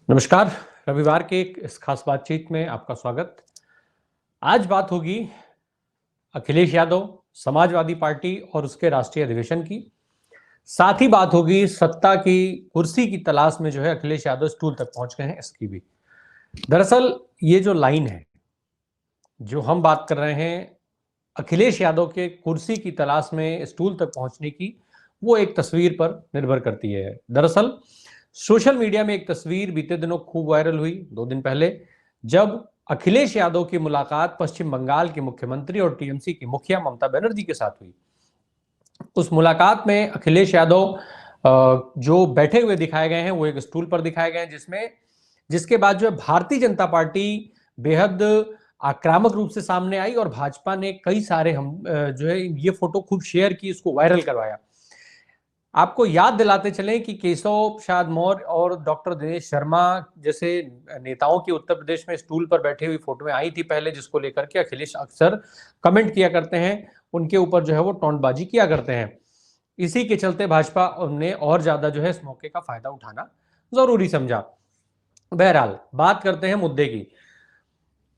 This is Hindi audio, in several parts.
नमस्कार। रविवार के एक इस खास बातचीत में आपका स्वागत। आज बात होगी अखिलेश यादव, समाजवादी पार्टी और उसके राष्ट्रीय अधिवेशन की। साथ ही बात होगी सत्ता की कुर्सी की तलाश में जो है अखिलेश यादव स्टूल तक पहुंच गए हैं, इसकी भी। दरअसल ये जो लाइन है, जो हम बात कर रहे हैं अखिलेश यादव के कुर्सी की तलाश में स्टूल तक पहुंचने की, वो एक तस्वीर पर निर्भर करती है। दरअसल सोशल मीडिया में एक तस्वीर बीते दिनों खूब वायरल हुई 2 दिन पहले, जब अखिलेश यादव की मुलाकात पश्चिम बंगाल के मुख्यमंत्री और टीएमसी की मुखिया ममता बनर्जी के साथ हुई। उस मुलाकात में अखिलेश यादव जो बैठे हुए दिखाए गए हैं वो एक स्टूल पर दिखाए गए हैं, जिसके बाद जो है भारतीय जनता पार्टी बेहद आक्रामक रूप से सामने आई और भाजपा ने कई सारे हम जो है ये फोटो खूब शेयर की, इसको वायरल करवाया। आपको याद दिलाते चलें कि केशव प्रसाद मौर्य और डॉक्टर दिनेश शर्मा जैसे नेताओं की उत्तर प्रदेश में स्टूल पर बैठे हुई फोटो में आई थी पहले, जिसको लेकर के अखिलेश अक्सर कमेंट किया करते हैं, उनके ऊपर जो है वो टोंटबाजी किया करते हैं। इसी के चलते भाजपा ने और ज्यादा जो है इस मौके का फायदा उठाना जरूरी समझा। बहरहाल बात करते हैं मुद्दे की।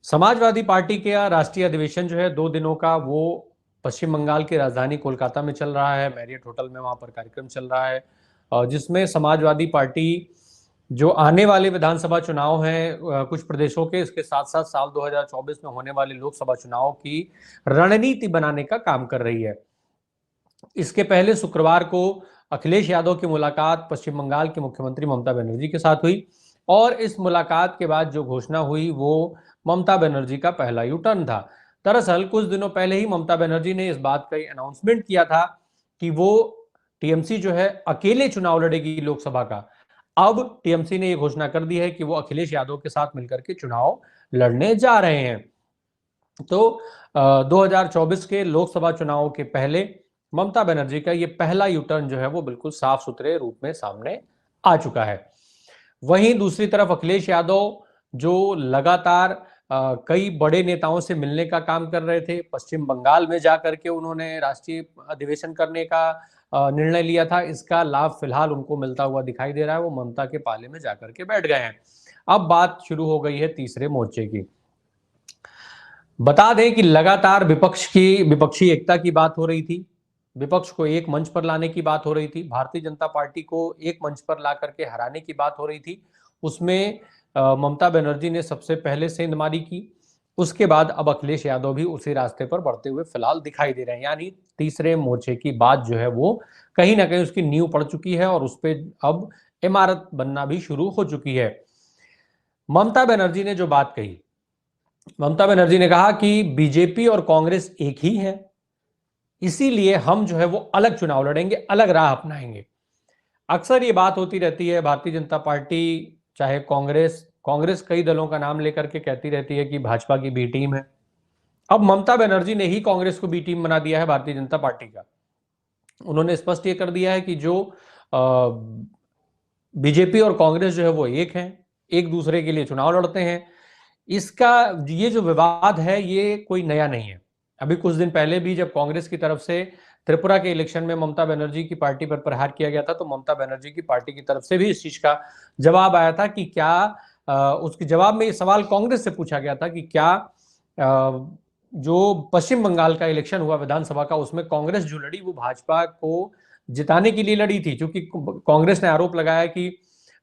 समाजवादी पार्टी के राष्ट्रीय अधिवेशन जो है 2 दिनों का, वो पश्चिम बंगाल की राजधानी कोलकाता में चल रहा है। मैरियट होटल में वहां पर कार्यक्रम चल रहा है, जिसमें समाजवादी पार्टी जो आने वाले विधानसभा चुनाव हैं कुछ प्रदेशों के, इसके साथ साथ साल 2024 में होने वाले लोकसभा चुनाव की रणनीति बनाने का काम कर रही है। इसके पहले शुक्रवार को अखिलेश यादव की मुलाकात पश्चिम बंगाल के मुख्यमंत्री ममता बनर्जी के साथ हुई और इस मुलाकात के बाद जो घोषणा हुई वो ममता बनर्जी का पहला यू टर्न था। दरअसल कुछ दिनों पहले ही ममता बनर्जी ने इस बात का अनाउंसमेंट किया था कि वो टीएमसी जो है अकेले चुनाव लड़ेगी लोकसभा का। अब टीएमसी ने यह घोषणा कर दी है कि वो अखिलेश यादव के साथ मिलकर के चुनाव लड़ने जा रहे हैं। तो 2024 के लोकसभा चुनाव के पहले ममता बनर्जी का ये पहला यू टर्न जो है वो बिल्कुल साफ सुथरे रूप में सामने आ चुका है। वहीं दूसरी तरफ अखिलेश यादव जो लगातार कई बड़े नेताओं से मिलने का काम कर रहे थे, पश्चिम बंगाल में जाकर के उन्होंने राष्ट्रीय अधिवेशन करने का निर्णय लिया था। इसका लाभ फिलहाल उनको मिलता हुआ दिखाई दे रहा है, वो ममता के पाले में जाकर के बैठ गए हैं। अब बात शुरू हो गई है तीसरे मोर्चे की। बता दें कि लगातार विपक्षी एकता की बात हो रही थी, विपक्ष को एक मंच पर लाने की बात हो रही थी, भारतीय जनता पार्टी को एक मंच पर ला करके हराने की बात हो रही थी। उसमें ममता बनर्जी ने सबसे पहले सेंध मारी की। उसके बाद अब अखिलेश यादव भी उसी रास्ते पर बढ़ते हुए फिलहाल दिखाई दे रहे हैं, यानी तीसरे मोर्चे की बात जो है वो कहीं ना कहीं उसकी नींव पड़ चुकी है और उस पर अब इमारत बनना भी शुरू हो चुकी है। ममता बनर्जी ने जो बात कही, ममता बनर्जी ने कहा कि बीजेपी और कांग्रेस एक ही है, इसीलिए हम जो है वो अलग चुनाव लड़ेंगे, अलग राह अपनाएंगे। अक्सर ये बात होती रहती है, भारतीय जनता पार्टी चाहे कांग्रेस कई दलों का नाम लेकर के कहती रहती है कि भाजपा की बी टीम है। अब ममता बनर्जी ने ही कांग्रेस को बी टीम बना दिया है भारतीय जनता पार्टी का। उन्होंने स्पष्ट ये कर दिया है कि जो बीजेपी और कांग्रेस जो है वो एक हैं, एक दूसरे के लिए चुनाव लड़ते हैं। इसका ये जो विवाद है ये कोई नया नहीं है। अभी कुछ दिन पहले भी जब कांग्रेस की तरफ से त्रिपुरा के इलेक्शन में ममता बनर्जी की पार्टी पर प्रहार किया गया था, तो ममता बनर्जी की पार्टी की तरफ से भी इस चीज का जवाब आया था कि क्या उसके जवाब में ये सवाल कांग्रेस से पूछा गया था कि क्या जो पश्चिम बंगाल का इलेक्शन हुआ विधानसभा का, उसमें कांग्रेस जो लड़ी वो भाजपा को जिताने के लिए लड़ी थी, क्योंकि कांग्रेस ने आरोप लगाया कि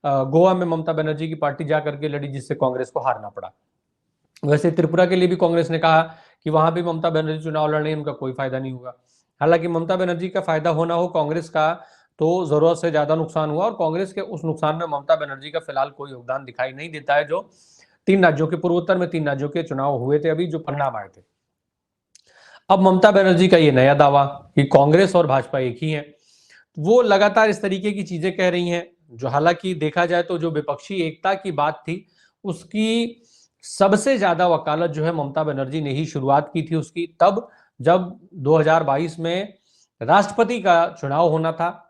गोवा में ममता बनर्जी की पार्टी जाकर के लड़ी, जिससे कांग्रेस को हारना पड़ा। वैसे त्रिपुरा के लिए भी कांग्रेस ने कहा कि वहां भी ममता बनर्जी चुनाव लड़ने, उनका कोई फायदा नहीं होगा। हालांकि ममता बनर्जी का फायदा होना हो कांग्रेस का, तो जरूरत से ज्यादा नुकसान हुआ और कांग्रेस के उस नुकसान में ममता बनर्जी का फिलहाल कोई योगदान दिखाई नहीं देता है। जो 3 राज्यों के पूर्वोत्तर में 3 राज्यों के चुनाव हुए थे, अभी जो परिणाम आए थे। अब ममता बनर्जी का ये नया दावा कि कांग्रेस और भाजपा एक ही है, वो लगातार इस तरीके की चीजें कह रही हैं, जो हालांकि देखा जाए तो जो विपक्षी एकता की बात थी उसकी सबसे ज्यादा वकालत जो है ममता बनर्जी ने ही शुरुआत की थी उसकी, तब जब 2022 में राष्ट्रपति का चुनाव होना था।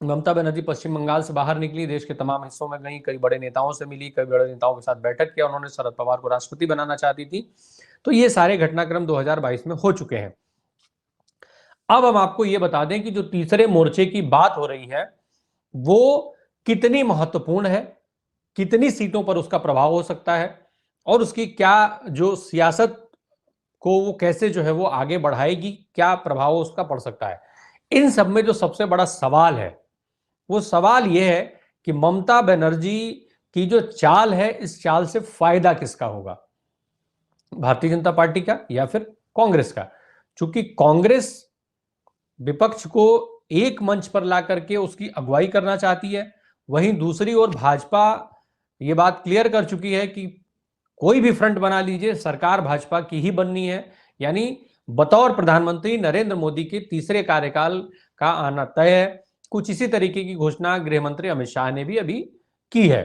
ममता बनर्जी पश्चिम बंगाल से बाहर निकली, देश के तमाम हिस्सों में गई, कई बड़े नेताओं से मिली, कई बड़े नेताओं के साथ बैठक किया, उन्होंने शरद पवार को राष्ट्रपति बनाना चाहती थी। तो ये सारे घटनाक्रम 2022 में हो चुके हैं। अब हम आपको ये बता दें कि जो तीसरे मोर्चे की बात हो रही है वो कितनी महत्वपूर्ण है, कितनी सीटों पर उसका प्रभाव हो सकता है और उसकी क्या जो सियासत को वो कैसे जो है वो आगे बढ़ाएगी, क्या प्रभाव उसका पड़ सकता है। इन सब में जो सबसे बड़ा सवाल है वो सवाल ये है कि ममता बनर्जी की जो चाल है, इस चाल से फायदा किसका होगा, भारतीय जनता पार्टी का या फिर कांग्रेस का। चूंकि कांग्रेस विपक्ष को एक मंच पर ला करके उसकी अगुवाई करना चाहती है, वहीं दूसरी ओर भाजपा ये बात क्लियर कर चुकी है कि कोई भी फ्रंट बना लीजिए, सरकार भाजपा की ही बननी है। यानी बतौर प्रधानमंत्री नरेंद्र मोदी के तीसरे कार्यकाल का आना तय है। कुछ इसी तरीके की घोषणा गृह मंत्री अमित शाह ने भी अभी की है।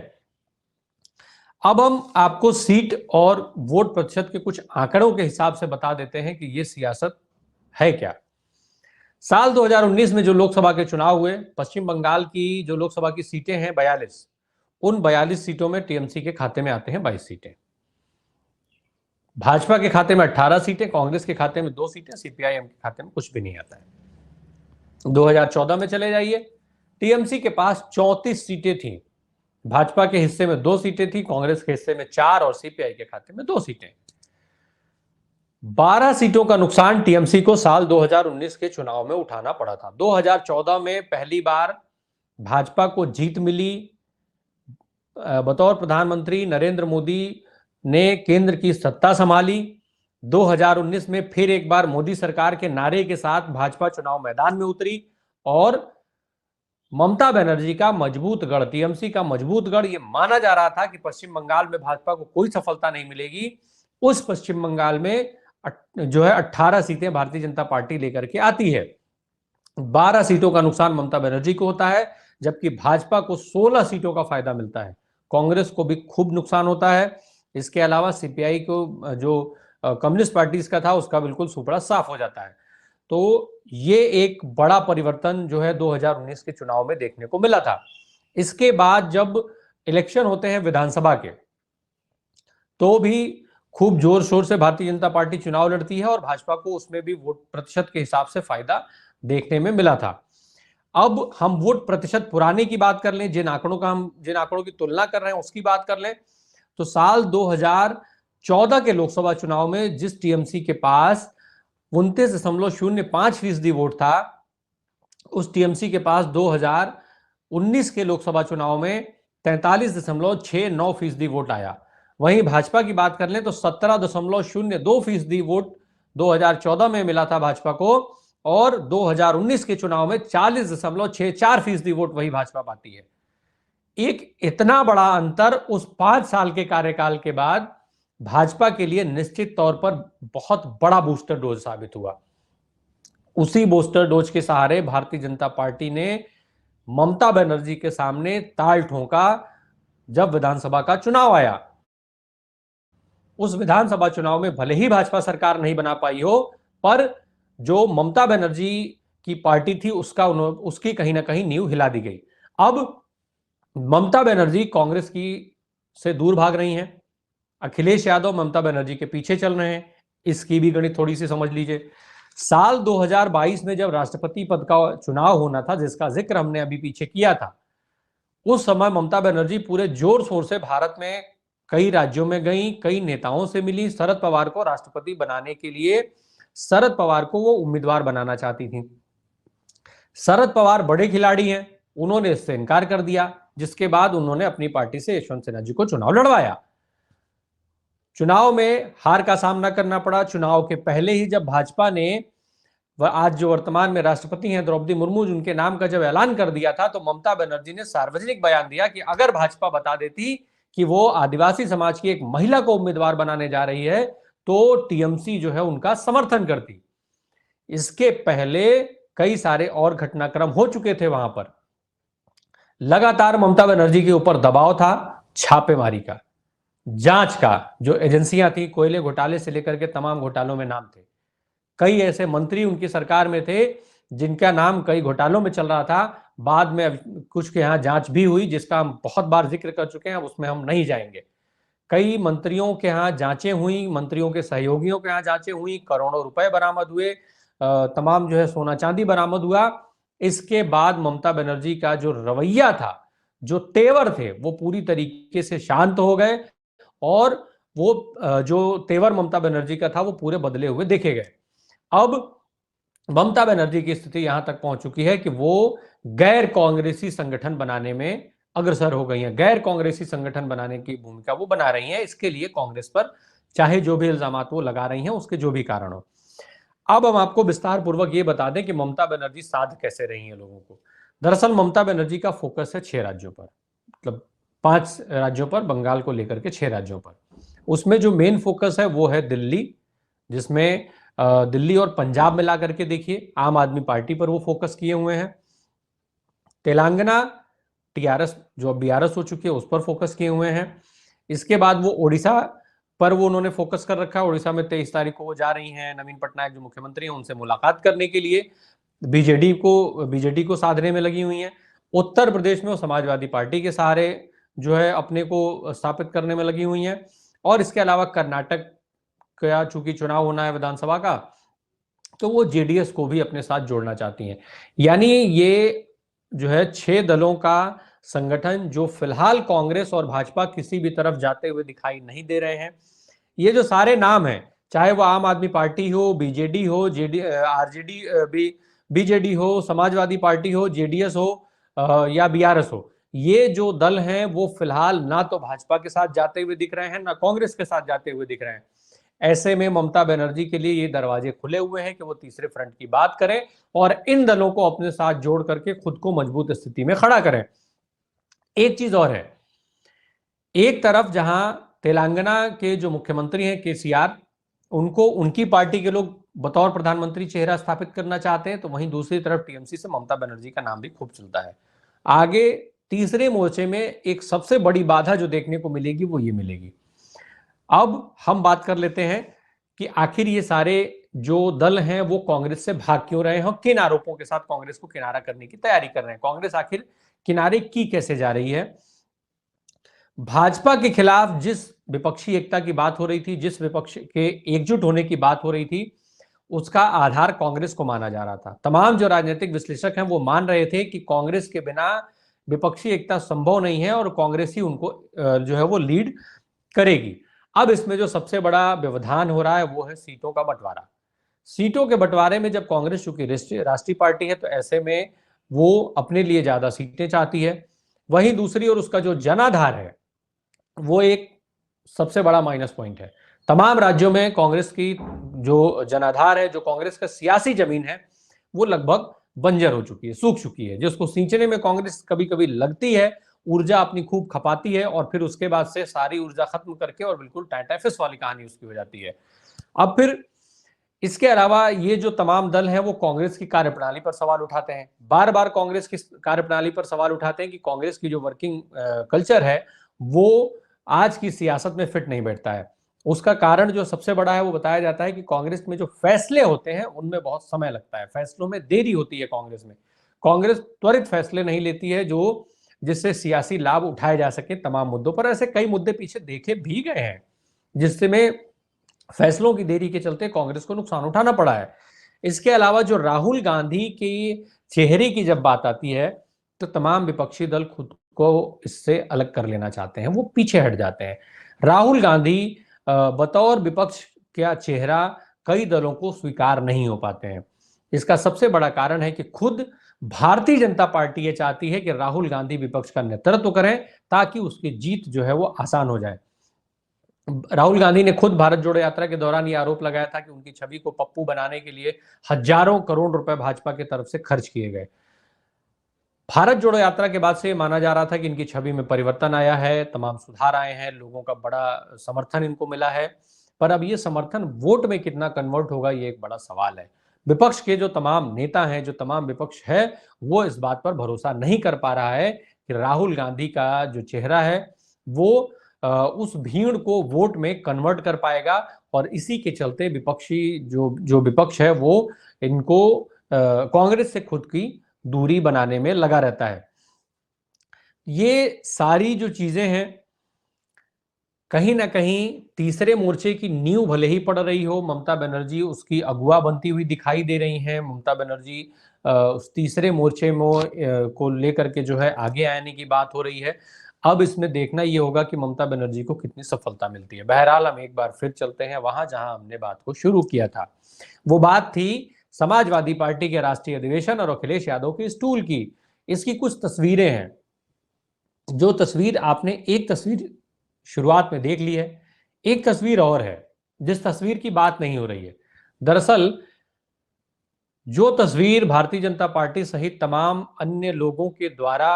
अब हम आपको सीट और वोट प्रतिशत के कुछ आंकड़ों के हिसाब से बता देते हैं कि यह सियासत है क्या। साल 2019 में जो लोकसभा के चुनाव हुए, पश्चिम बंगाल की जो लोकसभा की सीटें हैं 42, उन 42 सीटों में टीएमसी के खाते में आते हैं 22 सीटें, भाजपा के खाते में 18 सीटें, कांग्रेस के खाते में 2 सीटें, सीपीआईएम के खाते में कुछ भी नहीं आता है। 2014 में चले जाइए, टीएमसी के पास 34 सीटें थी, भाजपा के हिस्से में 2 सीटें थी, कांग्रेस के हिस्से में 4 और सीपीआई के खाते में 2 सीटें। 12 सीटों का नुकसान टीएमसी को साल 2019 के चुनाव में उठाना पड़ा था। 2014 में पहली बार भाजपा को जीत मिली, बतौर प्रधानमंत्री नरेंद्र मोदी ने केंद्र की सत्ता संभाली। 2019 में फिर एक बार मोदी सरकार के नारे के साथ भाजपा चुनाव मैदान में उतरी और ममता बनर्जी का मजबूत गढ़, टीएमसी का मजबूत गढ़, ये माना जा रहा था कि पश्चिम बंगाल में भाजपा को कोई सफलता नहीं मिलेगी। उस पश्चिम बंगाल में जो है 18 सीटें भारतीय जनता पार्टी लेकर के आती है। 12 सीटों का नुकसान ममता बनर्जी को होता है, जबकि भाजपा को 16 सीटों का फायदा मिलता है। कांग्रेस को भी खूब नुकसान होता है। इसके अलावा सीपीआई को जो कम्युनिस्ट पार्टी का था उसका बिल्कुल सुपड़ा साफ हो जाता है। तो ये एक बड़ा परिवर्तन जो है 2019 के चुनाव में देखने को मिला था। इसके बाद जब इलेक्शन होते हैं विधानसभा के, तो भी खूब जोर शोर से भारतीय जनता पार्टी चुनाव लड़ती है और भाजपा को उसमें भी वोट प्रतिशत के हिसाब से फायदा देखने में मिला था। अब हम वोट प्रतिशत पुराने की बात कर लें, जिन आंकड़ों की तुलना कर रहे हैं उसकी बात कर लें, तो साल 2014 के लोकसभा चुनाव में जिस टीएमसी के पास 29.05% वोट था, उस टीएमसी के पास 2019 के लोकसभा चुनाव में 43.69% वोट आया। वहीं भाजपा की बात कर लें तो 17.02% वोट 2014 में मिला था भाजपा को और 2019 के चुनाव में 40.64% वोट वही भाजपा पाती है। एक इतना बड़ा अंतर उस 5 साल के कार्यकाल के बाद भाजपा के लिए निश्चित तौर पर बहुत बड़ा बूस्टर डोज साबित हुआ। उसी बूस्टर डोज के सहारे भारतीय जनता पार्टी ने ममता बनर्जी के सामने ताल ठोंका जब विधानसभा का चुनाव आया। उस विधानसभा चुनाव में भले ही भाजपा सरकार नहीं बना पाई हो, पर जो ममता बनर्जी की पार्टी थी उसकी कहीं ना कहीं नींव हिला दी गई। अब ममता बनर्जी कांग्रेस की से दूर भाग रही हैं, अखिलेश यादव ममता बनर्जी के पीछे चल रहे हैं। इसकी भी गणित थोड़ी सी समझ लीजिए। साल 2022 में जब राष्ट्रपति पद का चुनाव होना था, जिसका जिक्र हमने अभी पीछे किया था, उस समय ममता बनर्जी पूरे जोर शोर से भारत में कई राज्यों में गई, कई नेताओं से मिली। शरद पवार को राष्ट्रपति बनाने के लिए शरद पवार को वो उम्मीदवार बनाना चाहती थी। शरद पवार बड़े खिलाड़ी हैं, उन्होंने इससे इनकार कर दिया, जिसके बाद उन्होंने अपनी पार्टी से यशवंत सिन्हा जी को चुनाव लड़वाया। चुनाव में हार का सामना करना पड़ा। चुनाव के पहले ही जब भाजपा ने आज जो वर्तमान में राष्ट्रपति हैं द्रौपदी मुर्मू, उनके नाम का जब ऐलान कर दिया था, तो ममता बनर्जी ने सार्वजनिक बयान दिया कि अगर भाजपा बता देती कि वो आदिवासी समाज की एक महिला को उम्मीदवार बनाने जा रही है तो टीएमसी जो है उनका समर्थन करती। इसके पहले कई सारे और घटनाक्रम हो चुके थे। वहां पर लगातार ममता बनर्जी के ऊपर दबाव था, छापेमारी का, जांच का। जो एजेंसियां थी, कोयले घोटाले से लेकर के तमाम घोटालों में नाम थे। कई ऐसे मंत्री उनकी सरकार में थे जिनका नाम कई घोटालों में चल रहा था। बाद में कुछ के यहां जांच भी हुई, जिसका हम बहुत बार जिक्र कर चुके हैं, उसमें हम नहीं जाएंगे। कई मंत्रियों के यहां जांचें हुई, मंत्रियों के सहयोगियों के यहां जांचें हुई, करोड़ों रुपए बरामद हुए, तमाम जो है सोना चांदी बरामद हुआ। इसके बाद ममता बनर्जी का जो रवैया था जो तेवर थे वो पूरी तरीके से शांत हो गए और वो जो तेवर ममता बनर्जी का था वो पूरे बदले हुए देखे गए। अब ममता बनर्जी की स्थिति यहां तक पहुंच चुकी है कि वो गैर कांग्रेसी संगठन बनाने में अग्रसर हो गई हैं। गैर कांग्रेसी संगठन बनाने की भूमिका वो बना रही हैं। इसके लिए कांग्रेस पर चाहे जो भी इल्जाम वो लगा रही हैं, उसके जो भी कारण हो। अब हम आपको विस्तार पूर्वक ये बता दें कि ममता बनर्जी साध कैसे रही हैं लोगों को। दरअसल ममता बनर्जी का फोकस है 6 राज्यों पर, मतलब 5 राज्यों पर, बंगाल को लेकर के 6 राज्यों पर। उसमें जो मेन फोकस है वो है दिल्ली, जिसमें दिल्ली और पंजाब मिला करके देखिए आम आदमी पार्टी पर वो फोकस किए हुए हैं। तेलंगाना, टीआरएस जो अब बीआरएस हो चुकी है, उस पर फोकस किए हुए हैं। इसके बाद वो ओडिशा पर वो उन्होंने फोकस कर रखा है। ओडिशा में 23 तारीख को वो जा रही हैं, नवीन पटनायक जो मुख्यमंत्री हैं उनसे मुलाकात करने के लिए, बीजेडी को साधने में लगी हुई हैं। उत्तर प्रदेश में वो समाजवादी पार्टी के सहारे जो है अपने को स्थापित करने में लगी हुई हैं। और इसके अलावा कर्नाटक का चूंकि चुनाव होना है विधानसभा का, तो वो जेडीएस को भी अपने साथ जोड़ना चाहती हैं। यानी ये जो है 6 दलों का संगठन जो फिलहाल कांग्रेस और भाजपा किसी भी तरफ जाते हुए दिखाई नहीं दे रहे हैं। ये जो सारे नाम हैं, चाहे वो आम आदमी पार्टी हो, बीजेडी हो, आरजेडी, बीजेडी हो, समाजवादी पार्टी हो, जेडीएस हो या बीआरएस हो, ये जो दल हैं वो फिलहाल ना तो भाजपा के साथ जाते हुए दिख रहे हैं, ना कांग्रेस के साथ जाते हुए दिख रहे हैं। ऐसे में ममता बनर्जी के लिए ये दरवाजे खुले हुए हैं कि वो तीसरे फ्रंट की बात करें और इन दलों को अपने साथ जोड़ करके खुद को मजबूत स्थिति में खड़ा करें। एक चीज और है, एक तरफ जहां तेलंगाना के जो मुख्यमंत्री हैं केसीआर, उनको उनकी पार्टी के लोग बतौर प्रधानमंत्री चेहरा स्थापित करना चाहते हैं, तो वहीं दूसरी तरफ टीएमसी से ममता बनर्जी का नाम भी खूब चलता है। आगे तीसरे मोर्चे में एक सबसे बड़ी बाधा जो देखने को मिलेगी वो ये मिलेगी। अब हम बात कर लेते हैं कि आखिर ये सारे जो दल हैं वो कांग्रेस से भाग क्यों रहे हैं, किन आरोपों के साथ कांग्रेस को किनारा करने की तैयारी कर रहे हैं। कांग्रेस आखिर किनारे की कैसे जा रही है। भाजपा के खिलाफ जिस विपक्षी एकता की बात हो रही थी, जिस विपक्ष के एकजुट होने की बात हो रही थी, उसका आधार कांग्रेस को माना जा रहा था। तमाम जो राजनीतिक विश्लेषक हैं वो मान रहे थे कि कांग्रेस के बिना विपक्षी एकता संभव नहीं है और कांग्रेस ही उनको जो है वो लीड करेगी। अब इसमें जो सबसे बड़ा व्यवधान हो रहा है वो है सीटों का बंटवारा। सीटों के बंटवारे में जब कांग्रेस चूंकि राष्ट्रीय पार्टी है, तो ऐसे में वो अपने लिए ज्यादा सीटें चाहती है। वहीं दूसरी ओर उसका जो जनाधार है वो एक सबसे बड़ा माइनस पॉइंट है। तमाम राज्यों में कांग्रेस की जो जनाधार है, जो कांग्रेस का सियासी जमीन है, वो लगभग बंजर हो चुकी है, सूख चुकी है। जिसको सींचने में कांग्रेस कभी कभी लगती है, ऊर्जा अपनी खूब खपाती है और फिर उसके बाद से सारी ऊर्जा खत्म करके और बिल्कुल टाइटाफिस वाली कहानी उसकी हो जाती है। अब फिर इसके अलावा ये जो तमाम दल हैं वो कांग्रेस की कार्यप्रणाली पर सवाल उठाते हैं, बार बार कांग्रेस की कार्यप्रणाली पर सवाल उठाते हैं कि कांग्रेस की जो वर्किंग कल्चर है वो आज की सियासत में फिट नहीं बैठता है। उसका कारण जो सबसे बड़ा है वो बताया जाता है कि कांग्रेस में जो फैसले होते हैं उनमें बहुत समय लगता है, फैसलों में देरी होती है कांग्रेस में। कांग्रेस त्वरित फैसले नहीं लेती है जो जिससे सियासी लाभ उठाए जा सके तमाम मुद्दों पर। ऐसे कई मुद्दे पीछे देखे भी गए हैं जिसमें फैसलों की देरी के चलते कांग्रेस को नुकसान उठाना पड़ा है। इसके अलावा जो राहुल गांधी के चेहरे की जब बात आती है तो तमाम विपक्षी दल खुद को इससे अलग कर लेना चाहते हैं, वो पीछे हट जाते हैं। राहुल गांधी बतौर विपक्ष का चेहरा कई दलों को स्वीकार नहीं हो पाते हैं। इसका सबसे बड़ा कारण है कि खुद भारतीय जनता पार्टी ये चाहती है कि राहुल गांधी विपक्ष का नेतृत्व करें ताकि उसकी जीत जो है वो आसान हो जाए। राहुल गांधी ने खुद भारत जोड़ो यात्रा के दौरान यह आरोप लगाया था कि उनकी छवि को पप्पू बनाने के लिए हजारों करोड़ रुपए भाजपा की तरफ से खर्च किए गए। भारत जोड़ो यात्रा के बाद से माना जा रहा था कि इनकी छवि में परिवर्तन आया है, तमाम सुधार आए हैं, लोगों का बड़ा समर्थन इनको मिला है। पर अब ये समर्थन वोट में कितना कन्वर्ट होगा, ये एक बड़ा सवाल है। विपक्ष के जो तमाम नेता हैं, जो तमाम विपक्ष है, वो इस बात पर भरोसा नहीं कर पा रहा है कि राहुल गांधी का जो चेहरा है वो उस भीड़ को वोट में कन्वर्ट कर पाएगा। और इसी के चलते विपक्षी जो विपक्ष है वो इनको कांग्रेस से खुद की दूरी बनाने में लगा रहता है। ये सारी जो चीजें हैं कहीं ना कहीं तीसरे मोर्चे की नींव भले ही पड़ रही हो, ममता बनर्जी उसकी अगुवा बनती हुई दिखाई दे रही हैं। ममता बनर्जी उस तीसरे मोर्चे में को लेकर के जो है आगे आने की बात हो रही है। अब इसमें देखना ये होगा कि ममता बनर्जी को कितनी सफलता मिलती है। बहरहाल हम एक बार फिर चलते हैं वहां जहां हमने बात को शुरू किया था। वो बात थी समाजवादी पार्टी के राष्ट्रीय अधिवेशन और अखिलेश यादव के स्टूल की। इसकी कुछ तस्वीरें हैं। जो तस्वीर आपने एक तस्वीर शुरुआत में देख ली है, एक तस्वीर और है जिस तस्वीर की बात नहीं हो रही है। दरअसल जो तस्वीर भारतीय जनता पार्टी सहित तमाम अन्य लोगों के द्वारा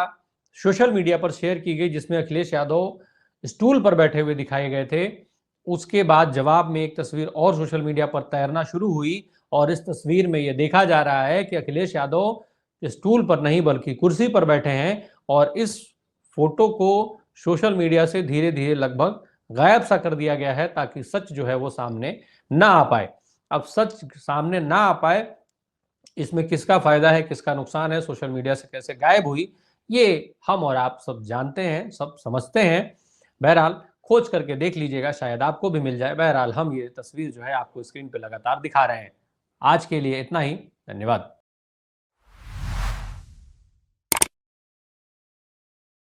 सोशल मीडिया पर शेयर की गई, जिसमें अखिलेश यादव स्टूल पर बैठे हुए दिखाए गए थे, उसके बाद जवाब में एक तस्वीर और सोशल मीडिया पर तैरना शुरू हुई और इस तस्वीर में यह देखा जा रहा है कि अखिलेश यादव स्टूल पर नहीं बल्कि कुर्सी पर बैठे हैं और इस फोटो को सोशल मीडिया से धीरे धीरे लगभग गायब सा कर दिया गया है ताकि सच जो है वो सामने ना आ पाए। अब सच सामने ना आ पाए, इसमें किसका फायदा है किसका नुकसान है, सोशल मीडिया से कैसे गायब हुई, ये हम और आप सब जानते हैं, सब समझते हैं। बहरहाल खोज करके देख लीजिएगा, शायद आपको भी मिल जाए। बहरहाल हम ये तस्वीर जो है आपको स्क्रीन पे लगातार दिखा रहे हैं। आज के लिए इतना ही, धन्यवाद।